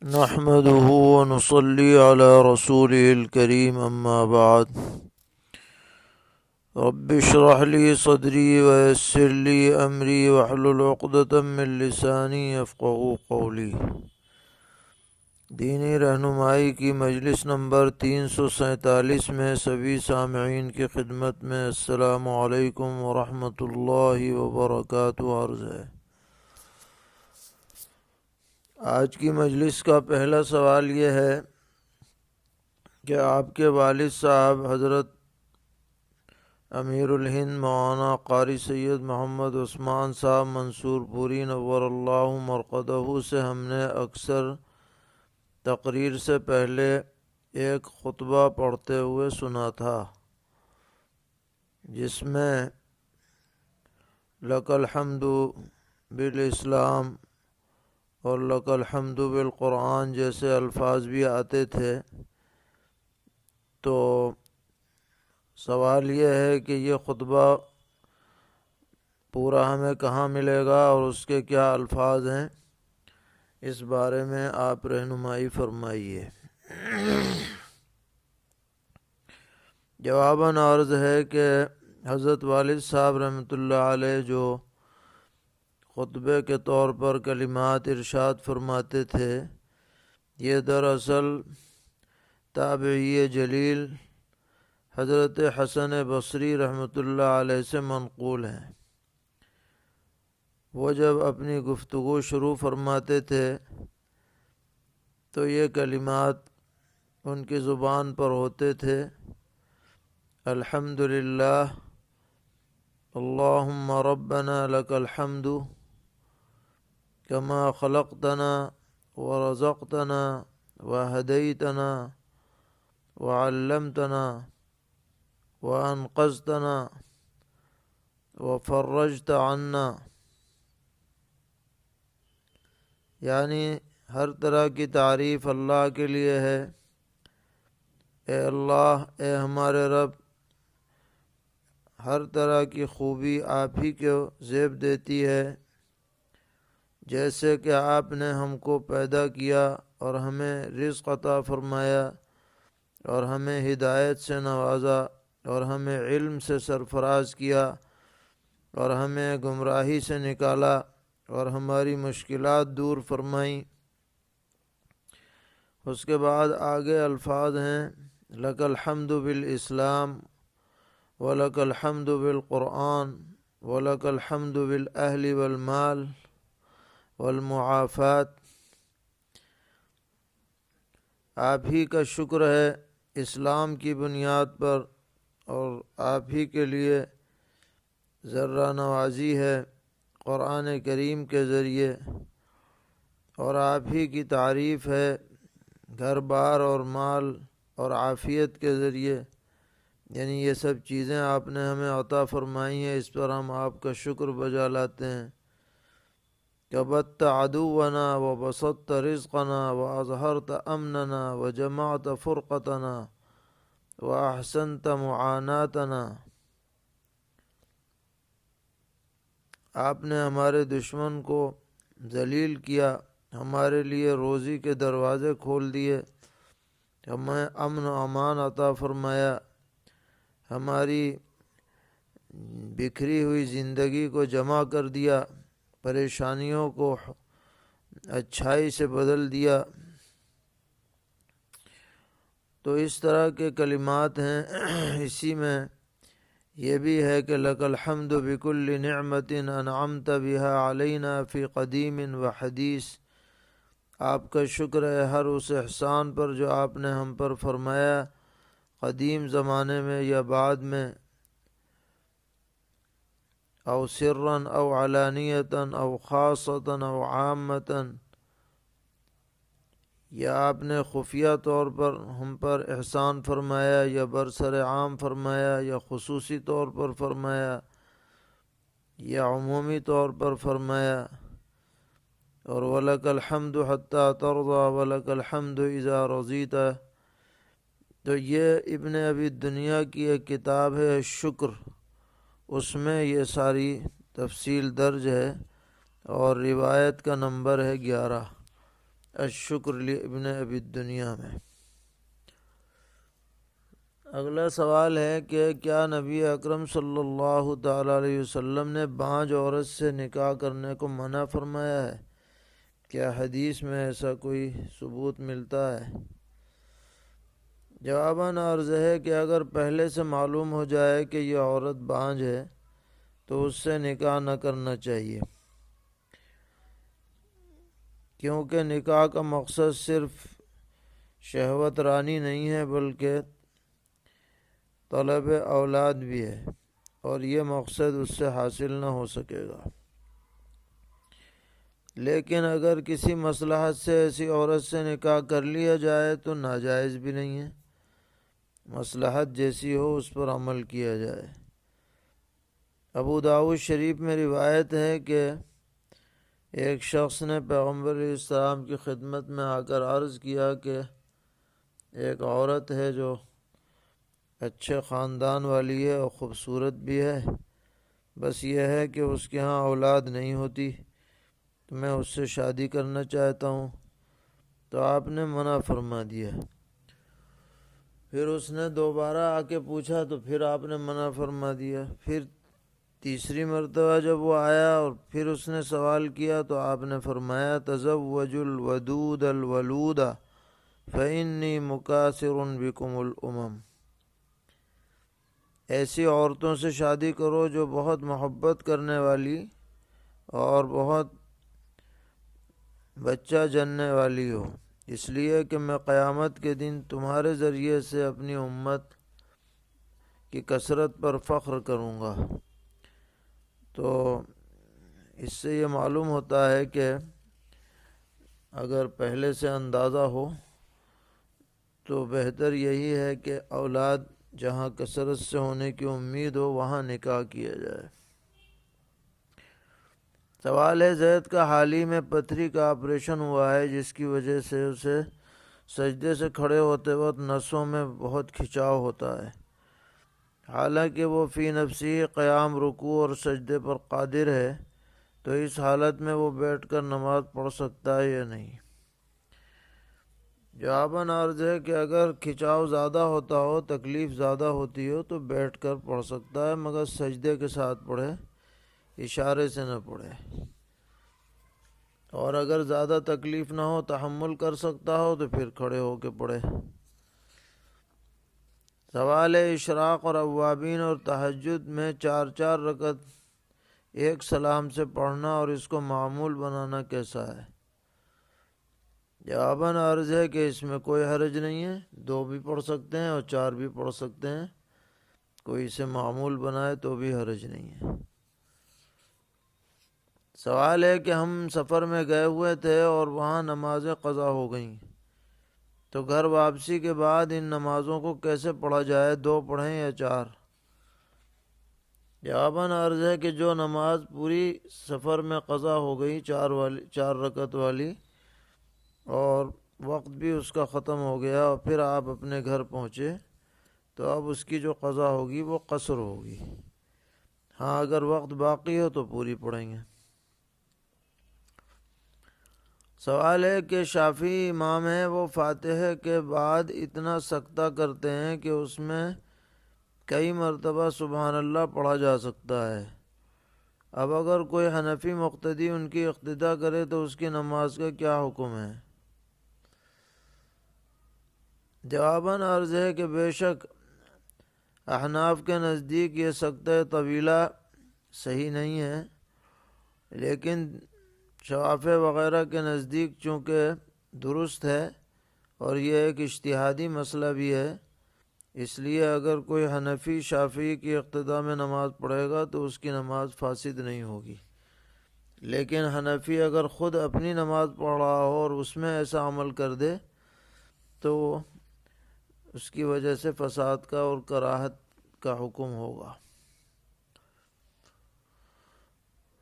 نحمده ونصلي على رسوله الكريم أما بعد رب اشرح لي صدري ويسر لي أمري واحلل عقدة من لساني يفقهوا قولي۔ دینی رہنمائی کی مجلس نمبر 347 میں سبھی سامعین کی خدمت میں السلام علیکم ورحمۃ اللہ وبرکاتہ عرض ہے۔ آج کی مجلس کا پہلا سوال یہ ہے کہ آپ کے والد صاحب حضرت امیر الہند مولانا قاری سید محمد عثمان صاحب منصور پوری نور اللہ مرقدہ سے ہم نے اکثر تقریر سے پہلے ایک خطبہ پڑھتے ہوئے سنا تھا، جس میں لک الحمد بالاسلام اور لک الحمد بالقرآن جیسے الفاظ بھی آتے تھے۔ تو سوال یہ ہے کہ یہ خطبہ پورا ہمیں کہاں ملے گا اور اس کے کیا الفاظ ہیں، اس بارے میں آپ رہنمائی فرمائیے۔ جواباً عرض ہے کہ حضرت والد صاحب رحمۃ اللہ علیہ جو خطبے کے طور پر کلمات ارشاد فرماتے تھے، یہ دراصل تابعی جلیل حضرت حسن بصری رحمۃ اللہ علیہ سے منقول ہیں۔ وہ جب اپنی گفتگو شروع فرماتے تھے تو یہ کلمات ان کی زبان پر ہوتے تھے: الحمدللہ، اللہم ربنا لک الحمد کما خلقتنا ورزقتنا وہدیتنا وعلمتنا وانقذتنا وفرجت عنا۔ یعنی ہر طرح کی تعریف اللہ کے لیے ہے۔ اے اللہ، اے ہمارے رب، ہر طرح کی خوبی آپ ہی کو زیب دیتی ہے، جیسے کہ آپ نے ہم کو پیدا کیا اور ہمیں رزق عطا فرمایا اور ہمیں ہدایت سے نوازا اور ہمیں علم سے سرفراز کیا اور ہمیں گمراہی سے نکالا اور ہماری مشکلات دور فرمائیں۔ اس کے بعد آگے الفاظ ہیں: لک الحمد بالاسلام ولک الحمد بالقرآن ولک الحمد بالاہل والمال والمعافات۔ آپ ہی کا شکر ہے اسلام کی بنیاد پر، اور آپ ہی کے لیے ذرہ نوازی ہے قرآن کریم کے ذریعے، اور آپ ہی کی تعریف ہے گھر بار اور مال اور عافیت کے ذریعے۔ یعنی یہ سب چیزیں آپ نے ہمیں عطا فرمائی ہیں، اس پر ہم آپ کا شکر بجا لاتے ہیں۔ کبت عدونا وبسطت رزقنا واظہرت امننا وجمعت فرقتنا واحسنت معاناتنا۔ آپ نے ہمارے دشمن کو ذلیل کیا، ہمارے لیے روزی کے دروازے کھول دیے، ہمیں امن و امان عطا فرمایا، ہماری بکھری ہوئی زندگی کو جمع کر دیا، پریشانیوں کو اچھائی سے بدل دیا۔ تو اس طرح کے کلمات ہیں۔ اسی میں یہ بھی ہے کہ لک الحمد بکل نعمت انعمت بها علینا فی قدیم و حدیث۔ آپ کا شکر ہے ہر اس احسان پر جو آپ نے ہم پر فرمایا، قدیم زمانے میں یا بعد میں، او سرا او علانیتا او خاصتا او عامتا، یا آپ نے خفیہ طور پر ہم پر احسان فرمایا یا برسر عام فرمایا یا خصوصی طور پر فرمایا یا عمومی طور پر فرمایا۔ اور وَلَكَ الْحَمْدُ حَتَّى تَرْضَى وَلَكَ الْحَمْدُ إِذَا رَضِيتَ۔ تو یہ ابن ابی دنیا کی ایک کتاب ہے شکر، اس میں یہ ساری تفصیل درج ہے، اور روایت کا نمبر ہے 11۔ الشکر لابن ابی الدنیا میں۔ اگلا سوال ہے کہ کیا نبی اکرم صلی اللہ تعالیٰ علیہ وسلم نے بانجھ عورت سے نکاح کرنے کو منع فرمایا ہے؟ کیا حدیث میں ایسا کوئی ثبوت ملتا ہے؟ جواباً عرض ہے کہ اگر پہلے سے معلوم ہو جائے کہ یہ عورت بانجھ ہے تو اس سے نکاح نہ کرنا چاہیے، کیونکہ نکاح کا مقصد صرف شہوت رانی نہیں ہے بلکہ طلب اولاد بھی ہے، اور یہ مقصد اس سے حاصل نہ ہو سکے گا۔ لیکن اگر کسی مصلحت سے ایسی عورت سے نکاح کر لیا جائے تو ناجائز بھی نہیں ہے، مصلحت جیسی ہو اس پر عمل کیا جائے۔ ابو داؤد شریف میں روایت ہے کہ ایک شخص نے پیغمبر علیہ السلام کی خدمت میں آ کر عرض کیا کہ ایک عورت ہے جو اچھے خاندان والی ہے اور خوبصورت بھی ہے، بس یہ ہے کہ اس کے ہاں اولاد نہیں ہوتی، تو میں اس سے شادی کرنا چاہتا ہوں، تو آپ نے منع فرما دیا۔ پھر اس نے دوبارہ آ کے پوچھا تو پھر آپ نے منع فرما دیا۔ پھر تیسری مرتبہ جب وہ آیا اور پھر اس نے سوال کیا تو آپ نے فرمایا تزوجوا الودود الولود فإنی مکاثر بکم الامم، ایسی عورتوں سے شادی کرو جو بہت محبت کرنے والی اور بہت بچہ جننے والی ہو، اس لیے کہ میں قیامت کے دن تمہارے ذریعے سے اپنی امت کی کثرت پر فخر کروں گا۔ تو اس سے یہ معلوم ہوتا ہے کہ اگر پہلے سے اندازہ ہو تو بہتر یہی ہے کہ اولاد جہاں کثرت سے ہونے کی امید ہو وہاں نکاح کیا جائے۔ سوال ہے زید کا حال ہی میں پتھری کا آپریشن ہوا ہے جس کی وجہ سے اسے سجدے سے کھڑے ہوتے وقت نسوں میں بہت کھچاؤ ہوتا ہے، حالانکہ وہ فی نفسی قیام، رکوع اور سجدے پر قادر ہے، تو اس حالت میں وہ بیٹھ کر نماز پڑھ سکتا ہے یا نہیں؟ جواباً عرض ہے کہ اگر کھچاؤ زیادہ ہوتا ہو، تکلیف زیادہ ہوتی ہو تو بیٹھ کر پڑھ سکتا ہے، مگر سجدے کے ساتھ پڑھے، اشارے سے نہ پڑھے، اور اگر زیادہ تکلیف نہ ہو، تحمل کر سکتا ہو تو پھر کھڑے ہو کے پڑھے۔ سوال ہے اشراق اور اوابین اور تہجد میں 4 رکعت ایک سلام سے پڑھنا اور اس کو معمول بنانا کیسا ہے؟ جواباً عرض ہے کہ اس میں کوئی حرج نہیں ہے، 2 بھی پڑھ سکتے ہیں اور 4 بھی پڑھ سکتے ہیں، کوئی اسے معمول بنائے تو بھی حرج نہیں ہے۔ سوال ہے کہ ہم سفر میں گئے ہوئے تھے اور وہاں نمازیں قضا ہو گئیں، تو گھر واپسی کے بعد ان نمازوں کو کیسے پڑھا جائے، 2 پڑھیں یا 4؟ جواباً عرض ہے کہ جو نماز پوری سفر میں قضا ہو گئی 4 رکعت والی اور وقت بھی اس کا ختم ہو گیا اور پھر آپ اپنے گھر پہنچے تو اب اس کی جو قضا ہوگی وہ قصر ہوگی۔ ہاں اگر وقت باقی ہو تو پوری پڑھیں گے۔ سوال ہے کہ شافعی امام ہیں، وہ فاتحہ کے بعد اتنا سکتہ کرتے ہیں کہ اس میں کئی مرتبہ سبحان اللہ پڑھا جا سکتا ہے، اب اگر کوئی حنفی مقتدی ان کی اقتداء کرے تو اس کی نماز کا کیا حکم ہے؟ جواباً عرض ہے کہ بے شک احناف کے نزدیک یہ سکتہ طویلہ صحیح نہیں ہے، لیکن شوافع وغیرہ کے نزدیک چونکہ درست ہے اور یہ ایک اجتہادی مسئلہ بھی ہے، اس لیے اگر کوئی حنفی شافعی کی اقتداء میں نماز پڑھے گا تو اس کی نماز فاسد نہیں ہوگی، لیکن حنفی اگر خود اپنی نماز پڑھ رہا ہو اور اس میں ایسا عمل کر دے تو اس کی وجہ سے فساد کا اور کراہت کا حکم ہوگا۔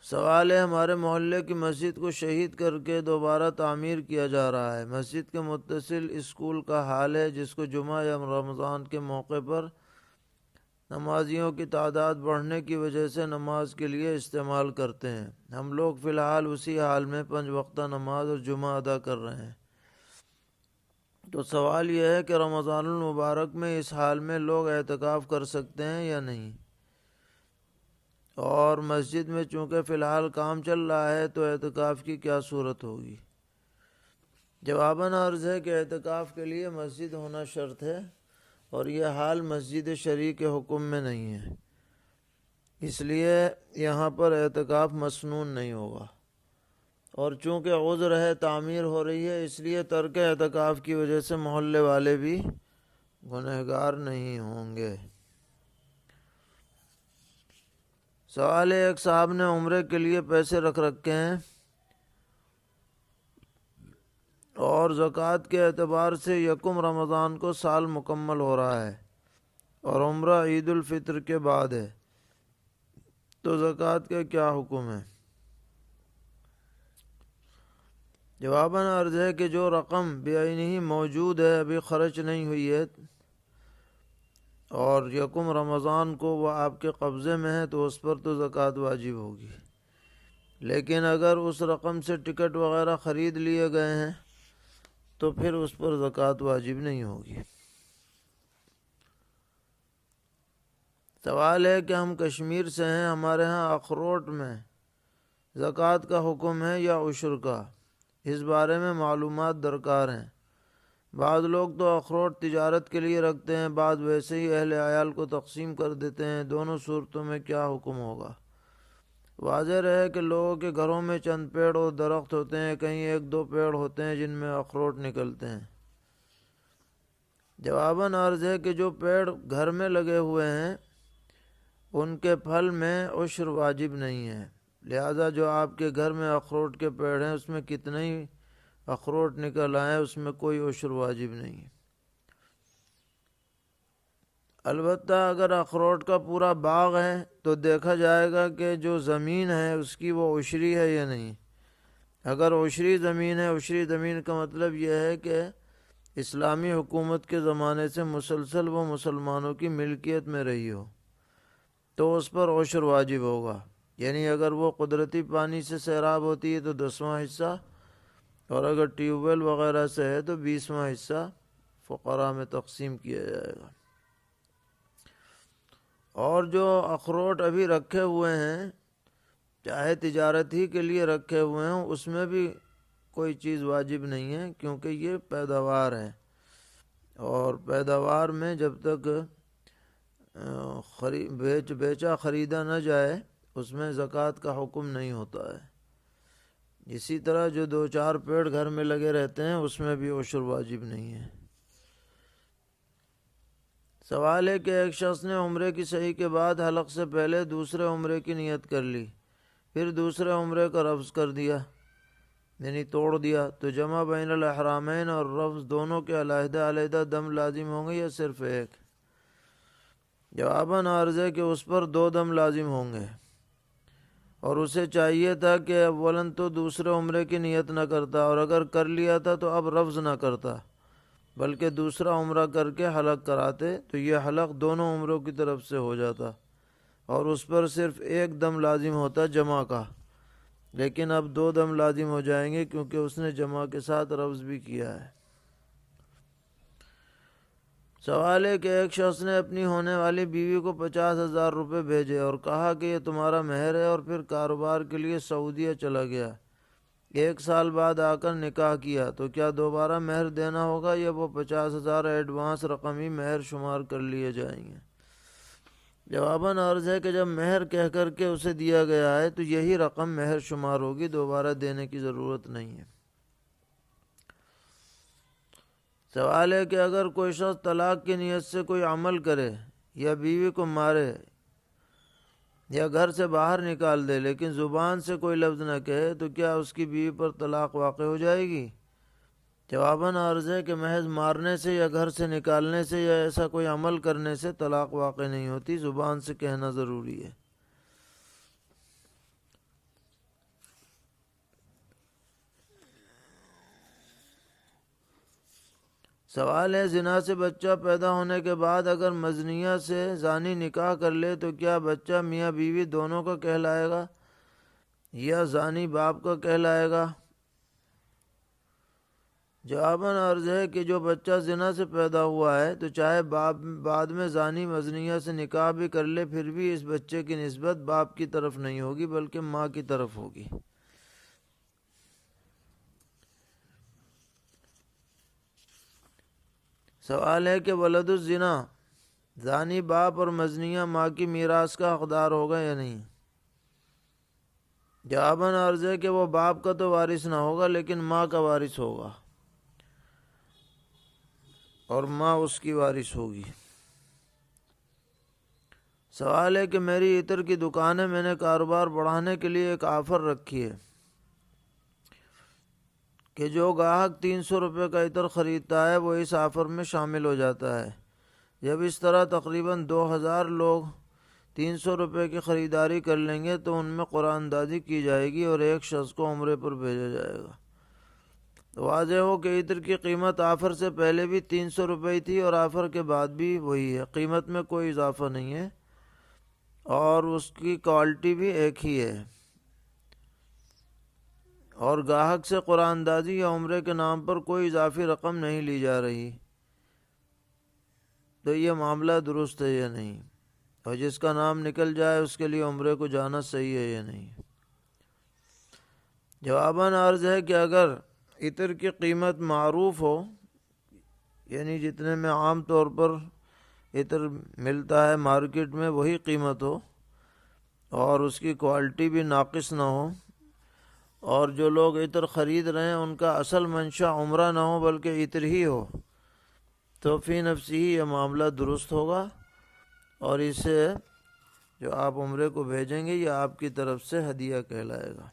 سوال ہے ہمارے محلے کی مسجد کو شہید کر کے دوبارہ تعمیر کیا جا رہا ہے، مسجد کے متصل اسکول کا حال ہے جس کو جمعہ یا رمضان کے موقع پر نمازیوں کی تعداد بڑھنے کی وجہ سے نماز کے لیے استعمال کرتے ہیں، ہم لوگ فی الحال اسی حال میں 5 وقتہ نماز اور جمعہ ادا کر رہے ہیں۔ تو سوال یہ ہے کہ رمضان المبارک میں اس حال میں لوگ اعتکاف کر سکتے ہیں یا نہیں، اور مسجد میں چونکہ فی الحال کام چل رہا ہے تو اعتکاف کی کیا صورت ہوگی؟ جواباً عرض ہے کہ اعتکاف کے لیے مسجد ہونا شرط ہے، اور یہ حال مسجد شرعی کے حکم میں نہیں ہے، اس لیے یہاں پر اعتکاف مسنون نہیں ہوگا، اور چونکہ عذر ہے، تعمیر ہو رہی ہے، اس لیے ترک اعتکاف کی وجہ سے محلے والے بھی گنہگار نہیں ہوں گے۔ سوال ہے، ایک صاحب نے عمرے کے لیے پیسے رکھ رکھے ہیں اور زکوٰۃ کے اعتبار سے یکم رمضان کو سال مکمل ہو رہا ہے اور عمرہ عید الفطر کے بعد ہے، تو زکوٰۃ کا کیا حکم ہے؟ جواباً عرض ہے کہ جو رقم بعینہ موجود ہے، ابھی خرچ نہیں ہوئی ہے، اور یکم رمضان کو وہ آپ کے قبضے میں ہے، تو اس پر تو زکوٰۃ واجب ہوگی، لیکن اگر اس رقم سے ٹکٹ وغیرہ خرید لیے گئے ہیں تو پھر اس پر زکوٰۃ واجب نہیں ہوگی۔ سوال ہے کہ ہم کشمیر سے ہیں، ہمارے ہاں اخروٹ میں زکوٰۃ کا حکم ہے یا عشر کا؟ اس بارے میں معلومات درکار ہیں۔ بعض لوگ تو اخروٹ تجارت کے لیے رکھتے ہیں، بعض ویسے ہی اہل عیال کو تقسیم کر دیتے ہیں، دونوں صورتوں میں کیا حکم ہوگا؟ واضح رہے کہ لوگوں کے گھروں میں چند پیڑ اور درخت ہوتے ہیں، کہیں ایک دو پیڑ ہوتے ہیں جن میں اخروٹ نکلتے ہیں۔ جواباً عرض ہے کہ جو پیڑ گھر میں لگے ہوئے ہیں ان کے پھل میں عشر واجب نہیں ہے، لہذا جو آپ کے گھر میں اخروٹ کے پیڑ ہیں اس میں کتنے ہی اخروٹ نکل آئیں اس میں کوئی عشر واجب نہیں ہے۔ البتہ اگر اخروٹ کا پورا باغ ہے تو دیکھا جائے گا کہ جو زمین ہے اس کی وہ عشری ہے یا نہیں۔ اگر عشری زمین ہے، عشری زمین کا مطلب یہ ہے کہ اسلامی حکومت کے زمانے سے مسلسل وہ مسلمانوں کی ملکیت میں رہی ہو، تو اس پر عشر واجب ہوگا، یعنی اگر وہ قدرتی پانی سے سیراب ہوتی ہے تو 10واں حصہ، اور اگر ٹیوب ویل وغیرہ سے ہے تو 20واں حصہ فقراء میں تقسیم کیا جائے گا۔ اور جو اخروٹ ابھی رکھے ہوئے ہیں چاہے تجارت ہی کے لیے رکھے ہوئے ہیں اس میں بھی کوئی چیز واجب نہیں ہے، کیونکہ یہ پیداوار ہے، اور پیداوار میں جب تک بیچا خریدا نہ جائے اس میں زکوٰۃ کا حکم نہیں ہوتا ہے۔ اسی طرح جو دو چار پیڑ گھر میں لگے رہتے ہیں اس میں بھی عشر واجب نہیں ہے۔ سوال ہے کہ ایک شخص نے عمرے کی صحیح کے بعد حلق سے پہلے دوسرے عمرے کی نیت کر لی، پھر دوسرے عمرے کا لفظ کر دیا یعنی توڑ دیا، تو جمع بین الاحرامین اور لفظ دونوں کے علیحدہ علیحدہ دم لازم ہوں گے یا صرف ایک؟ جواباً عرض ہے کہ اس پر 2 دم لازم ہوں گے، اور اسے چاہیے تھا کہ اولاً تو دوسرے عمرے کی نیت نہ کرتا، اور اگر کر لیا تھا تو اب لفظ نہ کرتا بلکہ دوسرا عمرہ کر کے حلق کراتے، تو یہ حلق دونوں عمروں کی طرف سے ہو جاتا اور اس پر صرف 1 دم لازم ہوتا جمع کا، لیکن اب 2 دم لازم ہو جائیں گے کیونکہ اس نے جمع کے ساتھ لفظ بھی کیا ہے۔ سوال ہے کہ ایک شخص نے اپنی ہونے والی بیوی کو 50,000 روپے بھیجے اور کہا کہ یہ تمہارا مہر ہے، اور پھر کاروبار کے لیے سعودیہ چلا گیا، 1 سال بعد آ کر نکاح کیا، تو کیا دوبارہ مہر دینا ہوگا یا وہ 50,000 ایڈوانس رقمی مہر شمار کر لیے جائیں گے؟ جواباً عرض ہے کہ جب مہر کہہ کر کے اسے دیا گیا ہے تو یہی رقم مہر شمار ہوگی، دوبارہ دینے کی ضرورت نہیں ہے۔ سوال ہے کہ اگر کوئی شخص طلاق کی نیت سے کوئی عمل کرے یا بیوی کو مارے یا گھر سے باہر نکال دے لیکن زبان سے کوئی لفظ نہ کہے تو کیا اس کی بیوی پر طلاق واقع ہو جائے گی؟ جواباً عرض ہے کہ محض مارنے سے یا گھر سے نکالنے سے یا ایسا کوئی عمل کرنے سے طلاق واقع نہیں ہوتی، زبان سے کہنا ضروری ہے۔ سوال ہے زنا سے بچہ پیدا ہونے کے بعد اگر مزنیہ سے زانی نکاح کر لے تو کیا بچہ میاں بیوی دونوں کا کہلائے گا یا زانی باپ کا کہلائے گا؟ جواباً عرض ہے کہ جو بچہ زنا سے پیدا ہوا ہے تو چاہے باپ بعد میں زانی مزنیہ سے نکاح بھی کر لے، پھر بھی اس بچے کی نسبت باپ کی طرف نہیں ہوگی بلکہ ماں کی طرف ہوگی۔ سوال ہے کہ ولد الزنا، زانی باپ اور مزنیہ ماں کی میراث کا حقدار ہوگا یا نہیں؟ جواباً عرض ہے کہ وہ باپ کا تو وارث نہ ہوگا لیکن ماں کا وارث ہوگا، اور ماں اس کی وارث ہوگی۔ سوال ہے کہ میری عطر کی دکان ہے، میں نے کاروبار بڑھانے کے لیے ایک آفر رکھی ہے کہ جو گاہک 300 روپے کا عطر خریدتا ہے وہ اس آفر میں شامل ہو جاتا ہے۔ جب اس طرح تقریباً 2000 لوگ 300 روپے کی خریداری کر لیں گے تو ان میں قرآن اندازی کی جائے گی اور ایک شخص کو عمرے پر بھیجا جائے گا۔ واضح ہو کہ عطر کی قیمت آفر سے پہلے بھی 300 روپے تھی اور آفر کے بعد بھی وہی ہے، قیمت میں کوئی اضافہ نہیں ہے اور اس کی کوالٹی بھی ایک ہی ہے، اور گاہک سے قرآن اندازی یا عمرے کے نام پر کوئی اضافی رقم نہیں لی جا رہی۔ تو یہ معاملہ درست ہے یا نہیں؟ اور جس کا نام نکل جائے اس کے لیے عمرے کو جانا صحیح ہے یا نہیں؟ جواباً عرض ہے کہ اگر عطر کی قیمت معروف ہو، یعنی جتنے میں عام طور پر عطر ملتا ہے مارکیٹ میں وہی قیمت ہو، اور اس کی کوالٹی بھی ناقص نہ ہو، اور جو لوگ عطر خرید رہے ہیں ان کا اصل منشا عمرہ نہ ہو بلکہ عطر ہی ہو، تو فی نفسی ہی یہ معاملہ درست ہوگا، اور اسے جو آپ عمرے کو بھیجیں گے یہ آپ کی طرف سے ہدیہ کہلائے گا۔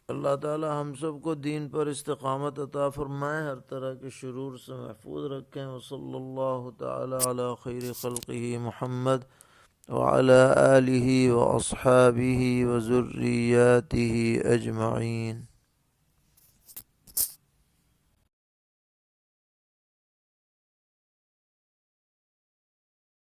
اللہ تعالی ہم سب کو دین پر استقامت عطا فرمائے، ہر طرح کے شرور سے محفوظ رکھیں۔ وصلی اللہ تعالی علی خیر خلقہ محمد وعلی آلہ واصحابہ وذریاتہ اجمعین۔